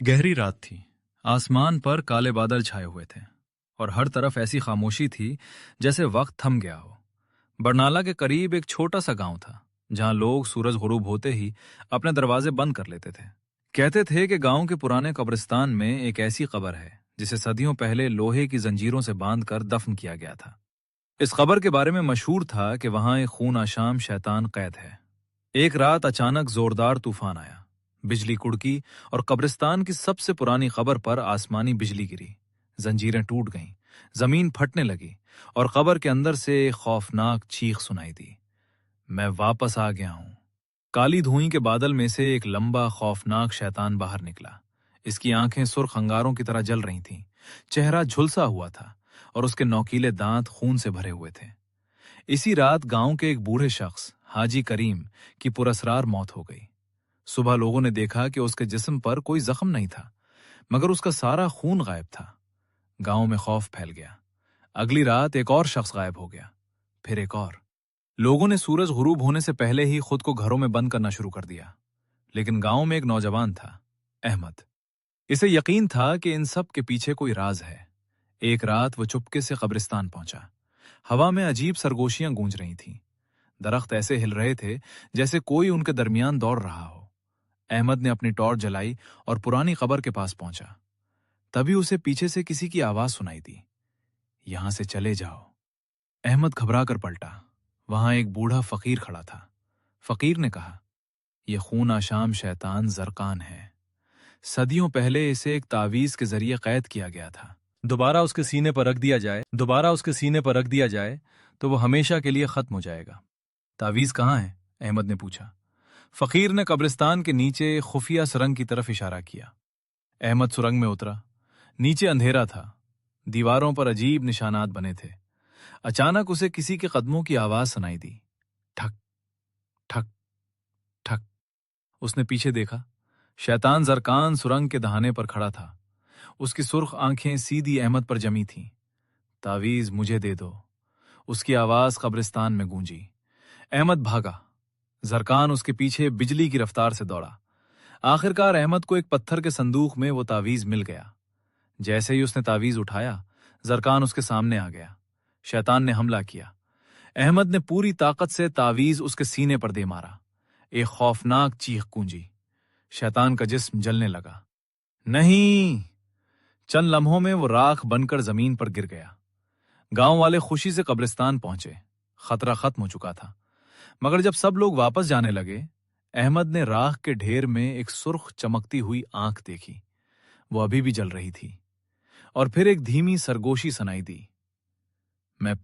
गहरी रात थी। आसमान पर काले बादल छाए हुए थे और हर तरफ ऐसी खामोशी थी जैसे वक्त थम गया हो। बरनाला के करीब एक छोटा सा गांव था जहां लोग सूरज गुरूब होते ही अपने दरवाजे बंद कर लेते थे। कहते थे कि गांव के पुराने कब्रिस्तान में एक ऐसी कब्र है जिसे सदियों पहले लोहे की जंजीरों से बांधकर दफन किया गया था। इस कब्र के बारे में मशहूर था कि वहां एक खून आशाम शैतान कैद है। एक रात अचानक जोरदार तूफान आया। बिजली कुड़की और कब्रिस्तान की सबसे पुरानी कब्र पर आसमानी बिजली गिरी। जंजीरें टूट गईं, जमीन फटने लगी और कब्र के अंदर से एक खौफनाक चीख सुनाई दी। मैं वापस आ गया हूं। काली धुएं के बादल में से एक लंबा खौफनाक शैतान बाहर निकला। इसकी आंखें सुर्ख अंगारों की तरह जल रही थीं। चेहरा झुलसा हुआ था और उसके नोकीले दांत खून से भरे हुए थे। इसी रात गांव के एक बूढ़े शख्स हाजी करीम की पुरअसरार मौत हो गई। सुबह लोगों ने देखा कि उसके जिस्म पर कोई जख्म नहीं था, मगर उसका सारा खून गायब था। गांव में खौफ फैल गया। अगली रात एक और शख्स गायब हो गया, फिर एक और। लोगों ने सूरज गुरूब होने से पहले ही खुद को घरों में बंद करना शुरू कर दिया। लेकिन गांव में एक नौजवान था, अहमद। इसे यकीन था कि इन सब के पीछे कोई राज है। एक रात वो चुपके से कब्रिस्तान पहुंचा। हवा में अजीब सरगोशियां गूंज रही थीं। दरख्त ऐसे हिल रहे थे जैसे कोई उनके दरमियान दौड़ रहा हो। अहमद ने अपनी टॉर्च जलाई और पुरानी कब्र के पास पहुंचा। तभी उसे पीछे से किसी की आवाज सुनाई दी, यहां से चले जाओ। अहमद घबरा कर पलटा। वहां एक बूढ़ा फकीर खड़ा था। फकीर ने कहा, यह खून आशाम शैतान जरकान है। सदियों पहले इसे एक तावीज के जरिए कैद किया गया था। दोबारा उसके सीने पर रख दिया जाए तो वो हमेशा के लिए खत्म हो जाएगा। तावीज कहाँ है? अहमद ने पूछा। फकीर ने कब्रिस्तान के नीचे खुफिया सुरंग की तरफ इशारा किया। अहमद सुरंग में उतरा। नीचे अंधेरा था। दीवारों पर अजीब निशानात बने थे। अचानक उसे किसी के कदमों की आवाज सुनाई दी। ठक ठक ठक। उसने पीछे देखा। शैतान जरकान सुरंग के दहाने पर खड़ा था। उसकी सुर्ख आंखें सीधी अहमद पर जमी थीं। तावीज मुझे दे दो। उसकी आवाज कब्रिस्तान में गूंजी। अहमद भागा। जरकान उसके पीछे बिजली की रफ्तार से दौड़ा। आखिरकार अहमद को एक पत्थर के संदूक में वो तावीज मिल गया। जैसे ही उसने तावीज उठाया, जरकान उसके सामने आ गया। शैतान ने हमला किया। अहमद ने पूरी ताकत से तावीज उसके सीने पर दे मारा। एक खौफनाक चीख गूंजी। शैतान का जिस्म जलने लगा। नहीं! चंद लम्हों में वो राख बनकर जमीन पर गिर गया। गांव वाले खुशी से कब्रिस्तान पहुंचे। खतरा खत्म हो चुका था। मगर जब सब लोग वापस जाने लगे, अहमद ने राख के ढेर में एक सुर्ख चमकती हुई आंख देखी। वो अभी भी जल रही थी। और फिर एक धीमी सरगोशी सुनाई दी। मैं